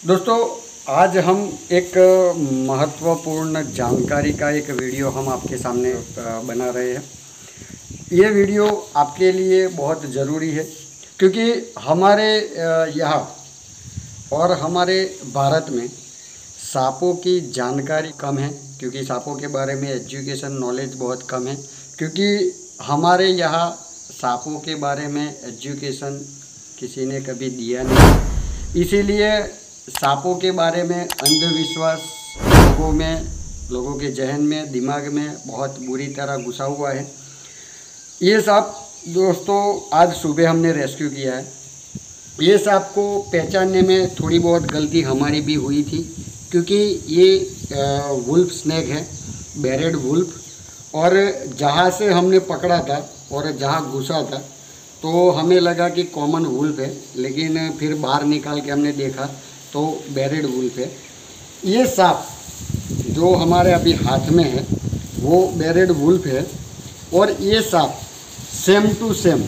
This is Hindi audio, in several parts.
दोस्तों, आज हम एक महत्वपूर्ण जानकारी का एक वीडियो हम आपके सामने बना रहे हैं। ये वीडियो आपके लिए बहुत ज़रूरी है क्योंकि हमारे यहाँ और हमारे भारत में सांपों की जानकारी कम है, क्योंकि सांपों के बारे में एजुकेशन नॉलेज बहुत कम है। क्योंकि हमारे यहाँ सांपों के बारे में एजुकेशन किसी ने कभी दिया नहीं, इसीलिए सांपों के बारे में अंधविश्वास लोगों के जहन में, दिमाग में बहुत बुरी तरह घुसा हुआ है। ये सांप दोस्तों आज सुबह हमने रेस्क्यू किया है। ये सांप को पहचानने में थोड़ी बहुत गलती हमारी भी हुई थी, क्योंकि ये वुल्फ स्नेक है, बेरेड वुल्फ। और जहाँ से हमने पकड़ा था और जहाँ घुसा था तो हमें लगा कि कॉमन वुल्फ है, लेकिन फिर बाहर निकाल के हमने देखा तो बेरेड वुल्फ है। ये सांप जो हमारे अभी हाथ में है वो बेरेड वुल्फ है। और ये सांप सेम टू सेम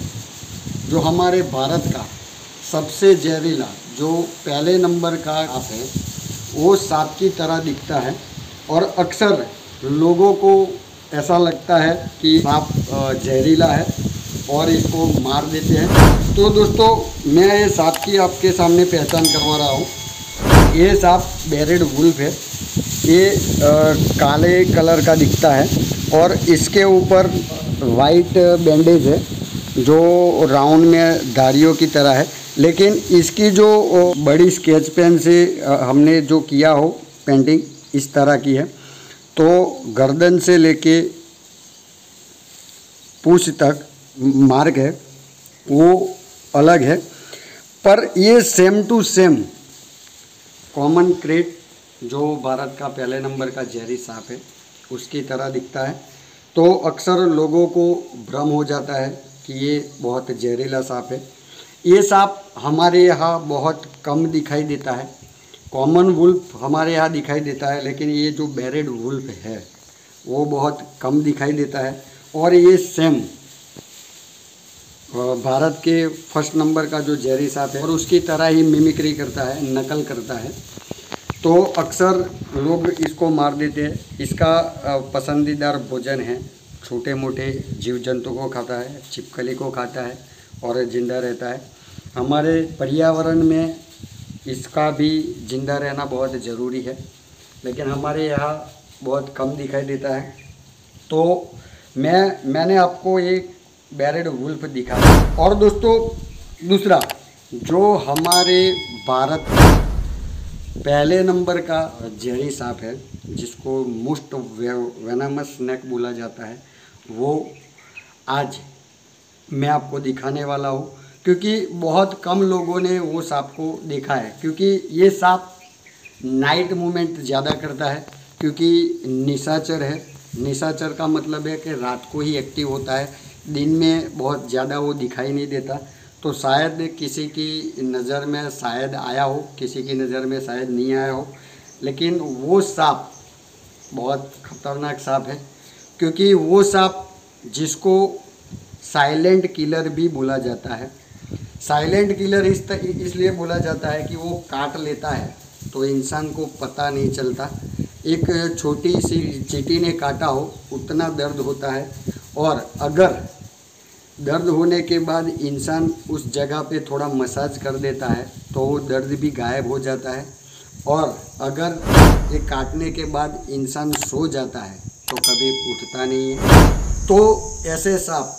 जो हमारे भारत का सबसे जहरीला जो पहले नंबर का सांप है वो सांप की तरह दिखता है। और अक्सर लोगों को ऐसा लगता है कि सांप जहरीला है और इसको मार देते हैं। तो दोस्तों, मैं ये सांप की आपके सामने पहचान करवा रहा हूँ। ये सांप बेरेड वुल्फ है। ये काले कलर का दिखता है और इसके ऊपर वाइट बैंडेज है जो राउंड में धारियों की तरह है। लेकिन इसकी जो बड़ी स्केच पेन से हमने जो किया हो पेंटिंग इस तरह की है, तो गर्दन से लेके पूंछ तक मार्क है वो अलग है। पर ये सेम टू सेम कॉमन क्रेट जो भारत का पहले नंबर का जहरी सांप है उसकी तरह दिखता है। तो अक्सर लोगों को भ्रम हो जाता है कि ये बहुत जहरीला सांप है। ये सांप हमारे यहाँ बहुत कम दिखाई देता है। कॉमन वुल्फ हमारे यहाँ दिखाई देता है, लेकिन ये जो बेरेड वुल्फ है वो बहुत कम दिखाई देता है। और ये सेम भारत के फर्स्ट नंबर का जो जहरी सांप है और उसकी तरह ही मिमिक्री करता है, नकल करता है। तो अक्सर लोग इसको मार देते हैं। इसका पसंदीदा भोजन है, छोटे मोटे जीव जंतु को खाता है, छिपकली को खाता है और ज़िंदा रहता है। हमारे पर्यावरण में इसका भी ज़िंदा रहना बहुत ज़रूरी है, लेकिन हमारे यहाँ बहुत कम दिखाई देता है। तो मैंने आपको एक बेरेड वुल्फ दिखाया। और दोस्तों, दूसरा जो हमारे भारत पहले नंबर का जहरी सांप है जिसको मोस्ट वेनमस स्नेक बोला जाता है, वो आज मैं आपको दिखाने वाला हूँ। क्योंकि बहुत कम लोगों ने वो सांप को देखा है, क्योंकि ये सांप नाइट मूवमेंट ज़्यादा करता है। क्योंकि निशाचर है। निशाचर का मतलब है कि रात को ही एक्टिव होता है, दिन में बहुत ज़्यादा वो दिखाई नहीं देता। तो शायद किसी की नज़र में शायद आया हो, किसी की नज़र में शायद नहीं आया हो, लेकिन वो सांप बहुत ख़तरनाक सांप है। क्योंकि वो सांप जिसको साइलेंट किलर भी बोला जाता है। साइलेंट किलर इसलिए बोला जाता है कि वो काट लेता है तो इंसान को पता नहीं चलता। एक छोटी सी चींटी ने काटा हो उतना दर्द होता है, और अगर दर्द होने के बाद इंसान उस जगह पे थोड़ा मसाज कर देता है तो वो दर्द भी गायब हो जाता है। और अगर ये काटने के बाद इंसान सो जाता है तो कभी उठता नहीं है। तो ऐसे सांप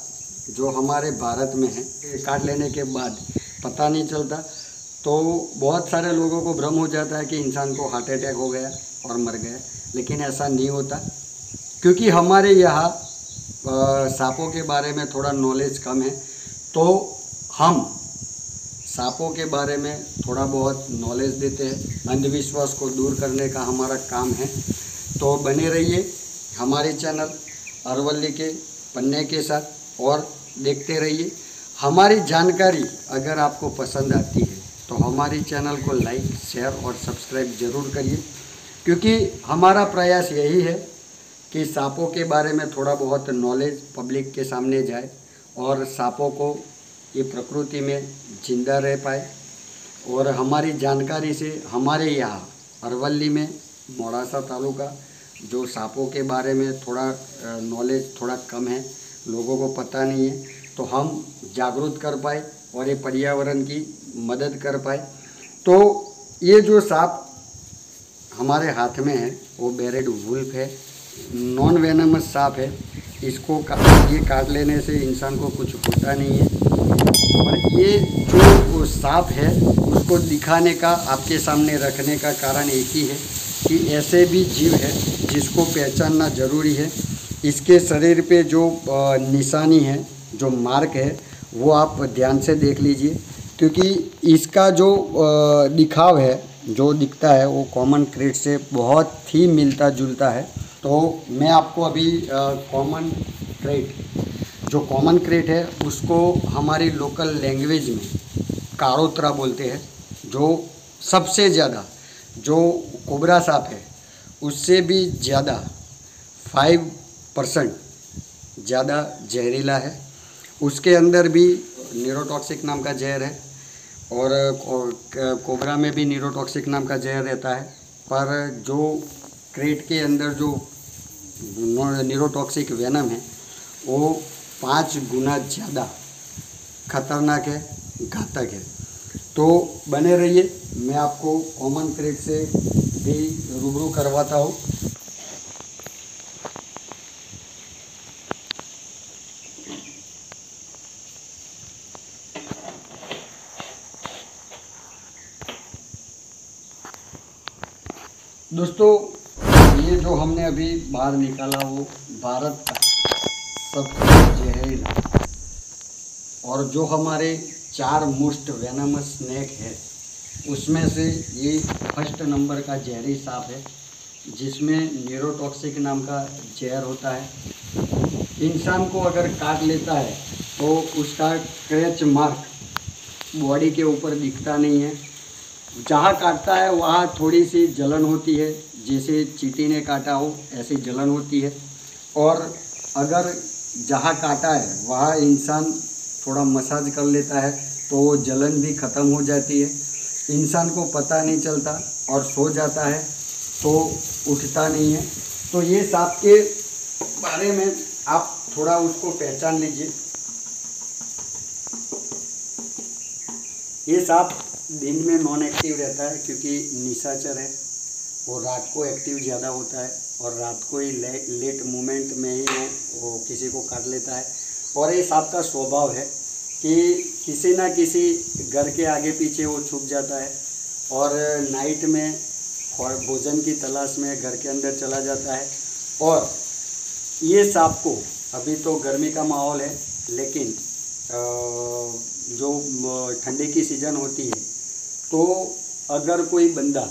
जो हमारे भारत में है, काट लेने के बाद पता नहीं चलता। तो बहुत सारे लोगों को भ्रम हो जाता है कि इंसान को हार्ट अटैक हो गया और मर गया, लेकिन ऐसा नहीं होता। क्योंकि हमारे यहाँ सांपों के बारे में थोड़ा नॉलेज कम है, तो हम सांपों के बारे में थोड़ा बहुत नॉलेज देते हैं। अंधविश्वास को दूर करने का हमारा काम है। तो बने रहिए हमारे चैनल अरवल्ली के पन्ने के साथ और देखते रहिए। हमारी जानकारी अगर आपको पसंद आती है तो हमारी चैनल को लाइक, शेयर और सब्सक्राइब ज़रूर करिए। क्योंकि हमारा प्रयास यही है कि सांपों के बारे में थोड़ा बहुत नॉलेज पब्लिक के सामने जाए और सांपों को ये प्रकृति में जिंदा रह पाए। और हमारी जानकारी से हमारे यहाँ अरवली में मोड़ासा तालुका जो सांपों के बारे में थोड़ा नॉलेज थोड़ा कम है, लोगों को पता नहीं है, तो हम जागरूक कर पाए और ये पर्यावरण की मदद कर पाए। तो ये जो सांप हमारे हाथ में है वो बेरेड वुल्फ है, नॉन वेनमस सांप है। इसको ये काट लेने से इंसान को कुछ होता नहीं है। और ये जो सांप है उसको दिखाने का, आपके सामने रखने का कारण एक ही है कि ऐसे भी जीव है जिसको पहचानना ज़रूरी है। इसके शरीर पे जो निशानी है, जो मार्क है, वो आप ध्यान से देख लीजिए, क्योंकि इसका जो दिखाव है, जो दिखता है, वो कॉमन क्रेट से बहुत ही मिलता जुलता है। तो मैं आपको अभी कॉमन क्रेट है उसको हमारी लोकल लैंग्वेज में कारोत्रा बोलते हैं, जो सबसे ज़्यादा जो कोबरा सांप है उससे भी ज़्यादा 5% ज़्यादा जहरीला है। उसके अंदर भी न्यूरोटॉक्सिक नाम का जहर है और कोबरा में भी न्यूरोटॉक्सिक नाम का जहर रहता है। पर जो क्रेट के अंदर जो न्यूरोटॉक्सिक वेनम है वो 5 गुना ज़्यादा खतरनाक है, घातक है। तो बने रहिए, मैं आपको कॉमन क्रेट से भी रूबरू करवाता हूँ। दोस्तों, ये जो हमने अभी बाहर निकाला वो भारत का सबसे जहरीला और जो हमारे 4 मोस्ट वेनमस स्नेक है उसमें से ये फर्स्ट नंबर का जहरी सांप है, जिसमें न्यूरोटॉक्सिक नाम का जहर होता है। इंसान को अगर काट लेता है तो उसका क्रैच मार्क बॉडी के ऊपर दिखता नहीं है। जहाँ काटता है वहाँ थोड़ी सी जलन होती है, जैसे चींटी ने काटा हो ऐसी जलन होती है। और अगर जहाँ काटा है वहाँ इंसान थोड़ा मसाज कर लेता है तो वो जलन भी ख़त्म हो जाती है। इंसान को पता नहीं चलता और सो जाता है तो उठता नहीं है। तो ये सांप के बारे में आप थोड़ा उसको पहचान लीजिए। ये सांप दिन में नॉन एक्टिव रहता है क्योंकि निशाचर है, और रात को एक्टिव ज़्यादा होता है और रात को ही लेट मोमेंट में ही वो किसी को काट लेता है। और ये सांप का स्वभाव है कि किसी ना किसी घर के आगे पीछे वो छुप जाता है और नाइट में भोजन की तलाश में घर के अंदर चला जाता है। और ये सांप को, अभी तो गर्मी का माहौल है, लेकिन जो ठंडी की सीज़न होती है तो अगर कोई बंदा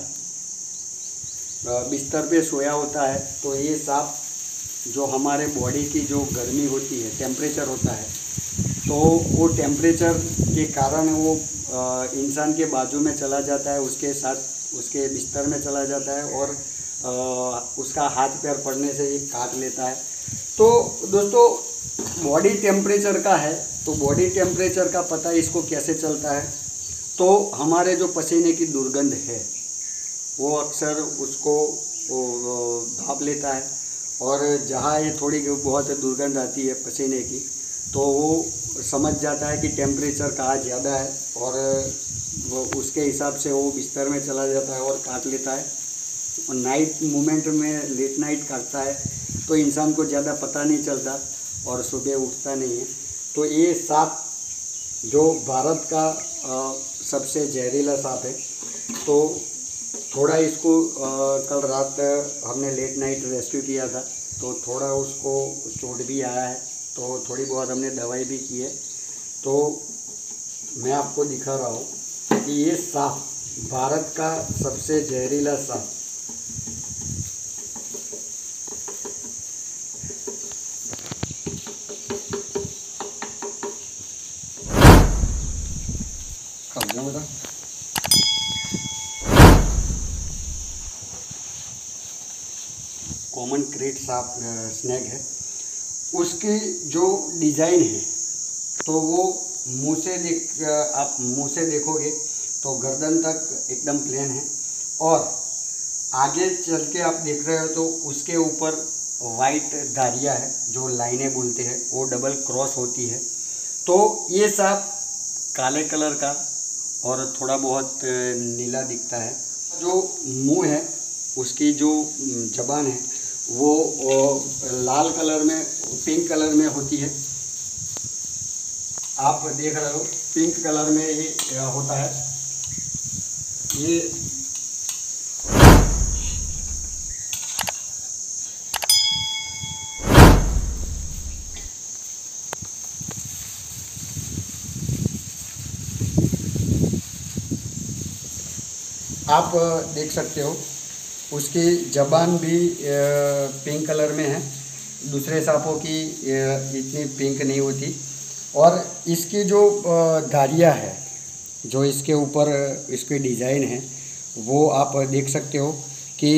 बिस्तर पे सोया होता है तो ये सांप जो हमारे बॉडी की जो गर्मी होती है, टेम्परेचर होता है, तो वो टेम्परेचर के कारण वो इंसान के बाजू में चला जाता है, उसके साथ उसके बिस्तर में चला जाता है और उसका हाथ पैर पड़ने से ये काट लेता है। तो दोस्तों, बॉडी टेम्परेचर का है, तो बॉडी टेम्परेचर का पता इसको कैसे चलता है? तो हमारे जो पसीने की दुर्गंध है वो अक्सर उसको भाप लेता है, और जहाँ ये थोड़ी बहुत दुर्गंध आती है पसीने की तो वो समझ जाता है कि टेम्परेचर कहाँ ज़्यादा है, और वो उसके हिसाब से वो बिस्तर में चला जाता है और काट लेता है। और नाइट मोमेंट में लेट नाइट काटता है तो इंसान को ज़्यादा पता नहीं चलता और सुबह उठता नहीं है। तो ये सांप जो भारत का सबसे जहरीला सांप है। तो थोड़ा इसको कल रात हमने लेट नाइट रेस्क्यू किया था, तो थोड़ा उसको चोट भी आया है, तो थोड़ी बहुत हमने दवाई भी की है। तो मैं आपको दिखा रहा हूँ कि ये सांप भारत का सबसे जहरीला सांप। बेटा कॉमन क्रेट सांप स्नेक है, उसकी जो डिज़ाइन है तो वो मुँह से आप मुँह से देखोगे तो गर्दन तक एकदम प्लेन है और आगे चल के आप देख रहे हो तो उसके ऊपर वाइट धारियाँ है जो लाइनें बोलते हैं, वो डबल क्रॉस होती है। तो ये सांप काले कलर का और थोड़ा बहुत नीला दिखता है। जो मुंह है उसकी जो जबान है वो लाल कलर में, पिंक कलर में होती है। आप देख रहे हो पिंक कलर में ये होता है। ये आप देख सकते हो उसकी जबान भी पिंक कलर में है। दूसरे सांपों की इतनी पिंक नहीं होती। और इसकी जो धारियाँ है, जो इसके ऊपर इसके डिज़ाइन है, वो आप देख सकते हो कि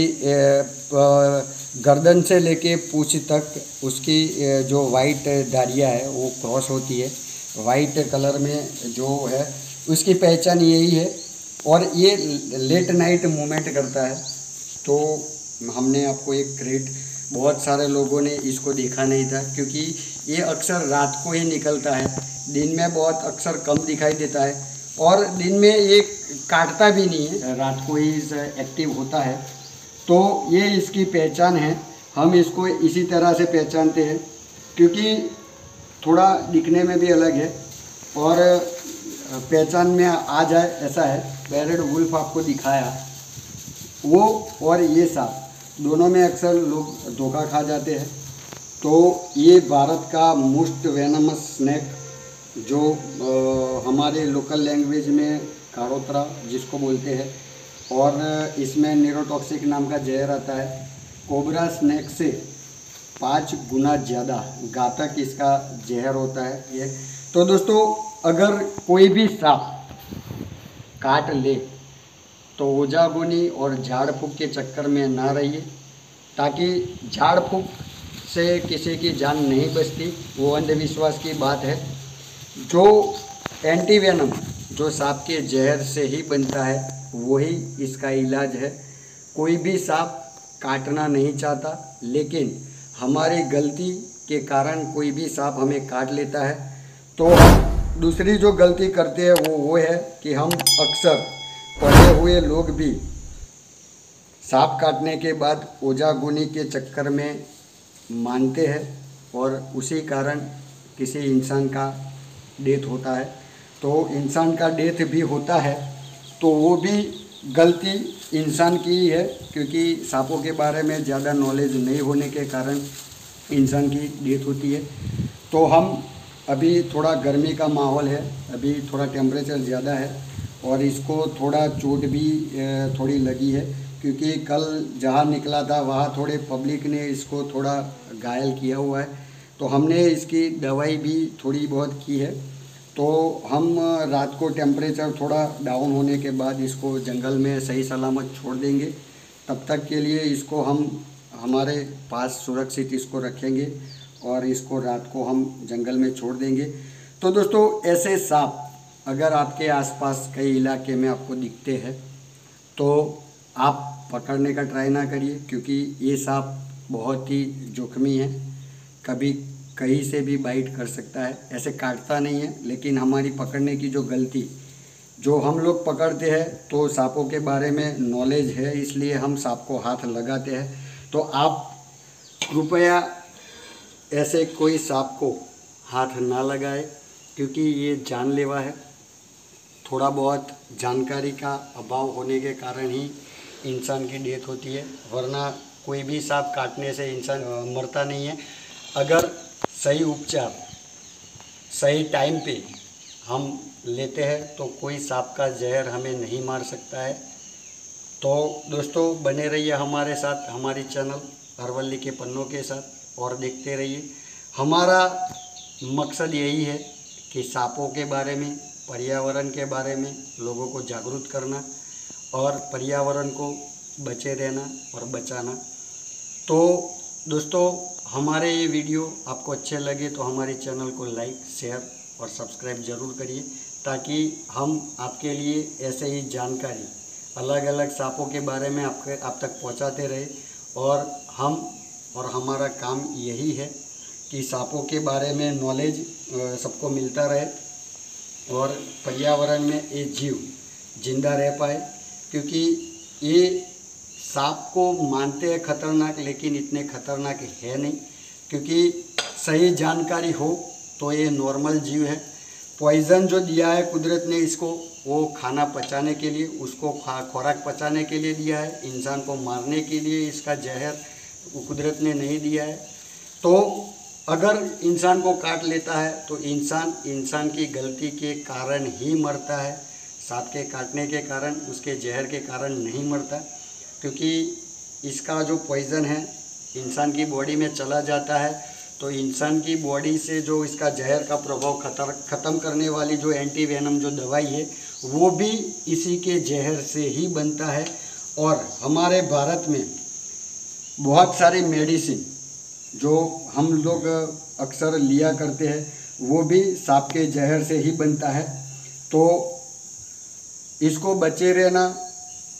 गर्दन से लेके पूंछ तक उसकी जो वाइट धारियाँ है वो क्रॉस होती है। वाइट कलर में जो है उसकी पहचान यही है। और ये लेट नाइट मूवमेंट करता है। तो हमने आपको एक क्रेट, बहुत सारे लोगों ने इसको देखा नहीं था क्योंकि ये अक्सर रात को ही निकलता है, दिन में बहुत अक्सर कम दिखाई देता है और दिन में ये काटता भी नहीं है, रात को ही एक्टिव होता है। तो ये इसकी पहचान है। हम इसको इसी तरह से पहचानते हैं क्योंकि थोड़ा दिखने में भी अलग है और पहचान में आ जाए ऐसा है। पैरेट वुल्फ आपको दिखाया, वो और ये सांप दोनों में अक्सर लोग धोखा खा जाते हैं। तो ये भारत का मोस्ट वेनमस स्नैक, जो हमारे लोकल लैंग्वेज में कारोत्रा जिसको बोलते हैं, और इसमें न्यूरोटॉक्सिक नाम का जहर आता है। कोबरा स्नैक से 5 गुना ज़्यादा घातक इसका जहर होता है ये। तो दोस्तों, अगर कोई भी सांप काट ले तो ओजागोनी और झाड़ फूँक के चक्कर में ना रहिए, ताकि झाड़ फूँक से किसी की जान नहीं बचती, वो अंधविश्वास की बात है। जो एंटीवेनम जो सांप के जहर से ही बनता है वही इसका इलाज है। कोई भी सांप काटना नहीं चाहता, लेकिन हमारी गलती के कारण कोई भी सांप हमें काट लेता है। तो हम दूसरी जो गलती करते हैं वो है कि हम अक्सर पढ़े हुए लोग भी सांप काटने के बाद ओजागोनी के चक्कर में मानते हैं और उसी कारण किसी इंसान का डेथ होता है। तो इंसान का डेथ भी होता है तो वो भी गलती इंसान की ही है, क्योंकि सांपों के बारे में ज़्यादा नॉलेज नहीं होने के कारण इंसान की डेथ होती है। तो हम अभी थोड़ा गर्मी का माहौल है, अभी थोड़ा टेम्परेचर ज़्यादा है और इसको थोड़ा चोट भी थोड़ी लगी है, क्योंकि कल जहाँ निकला था वहाँ थोड़े पब्लिक ने इसको थोड़ा घायल किया हुआ है। तो हमने इसकी दवाई भी थोड़ी बहुत की है। तो हम रात को टेम्परेचर थोड़ा डाउन होने के बाद इसको जंगल में सही सलामत छोड़ देंगे। तब तक के लिए इसको हम हमारे पास सुरक्षित इसको रखेंगे और इसको रात को हम जंगल में छोड़ देंगे। तो दोस्तों, ऐसे सांप अगर आपके आसपास कई इलाके में आपको दिखते हैं तो आप पकड़ने का ट्राई ना करिए, क्योंकि ये सांप बहुत ही जोखमी है, कभी कहीं से भी बाइट कर सकता है। ऐसे काटता नहीं है, लेकिन हमारी पकड़ने की जो गलती, जो हम लोग पकड़ते हैं तो सांपों के बारे में नॉलेज है इसलिए हम सांप को हाथ लगाते हैं। तो आप कृपया ऐसे कोई सांप को हाथ ना लगाए, क्योंकि ये जानलेवा है। थोड़ा बहुत जानकारी का अभाव होने के कारण ही इंसान की डेथ होती है, वरना कोई भी सांप काटने से इंसान मरता नहीं है। अगर सही उपचार सही टाइम पे हम लेते हैं तो कोई सांप का जहर हमें नहीं मार सकता है। तो दोस्तों, बने रहिए हमारे साथ, हमारी चैनल अरवल्ली के पन्नों के साथ, और देखते रहिए। हमारा मकसद यही है कि सांपों के बारे में, पर्यावरण के बारे में लोगों को जागरूक करना और पर्यावरण को बचे रहना और बचाना। तो दोस्तों, हमारे ये वीडियो आपको अच्छे लगे तो हमारे चैनल को लाइक, शेयर और सब्सक्राइब ज़रूर करिए। ताकि हम आपके लिए ऐसे ही जानकारी अलग अलग सांपों के बारे में आप तक पहुंचाते रहे। और हमारा काम यही है कि सांपों के बारे में नॉलेज सबको मिलता रहे और पर्यावरण में ये जीव जिंदा रह पाए, क्योंकि ये सांप को मानते हैं खतरनाक, लेकिन इतने खतरनाक है नहीं, क्योंकि सही जानकारी हो तो ये नॉर्मल जीव है। पॉइज़न जो दिया है कुदरत ने इसको, वो खाना पचाने के लिए, उसको खुराक पचाने के लिए दिया है। इंसान को मारने के लिए इसका जहर कुदरत ने नहीं दिया है। तो अगर इंसान को काट लेता है तो इंसान की गलती के कारण ही मरता है। सांप के काटने के कारण, उसके जहर के कारण नहीं मरता, क्योंकि इसका जो पॉइज़न है इंसान की बॉडी में चला जाता है तो इंसान की बॉडी से जो इसका जहर का प्रभाव ख़त्म करने वाली जो एंटी वेनम जो दवाई है वो भी इसी के जहर से ही बनता है। और हमारे भारत में बहुत सारी मेडिसिन जो हम लोग अक्सर लिया करते हैं वो भी सांप के जहर से ही बनता है। तो इसको बचे रहना,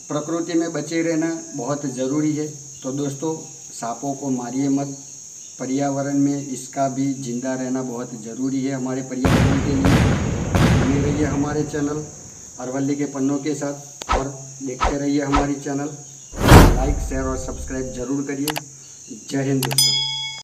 प्रकृति में बचे रहना बहुत ज़रूरी है। तो दोस्तों, सांपों को मारिए मत, पर्यावरण में इसका भी जिंदा रहना बहुत ज़रूरी है हमारे पर्यावरण के लिए। बने रहिए हमारे चैनल अरवल्ली के पन्नों के साथ और देखते रहिए हमारी चैनल। लाइक, शेयर और सब्सक्राइब जरूर करिए। जय हिंद दोस्तों।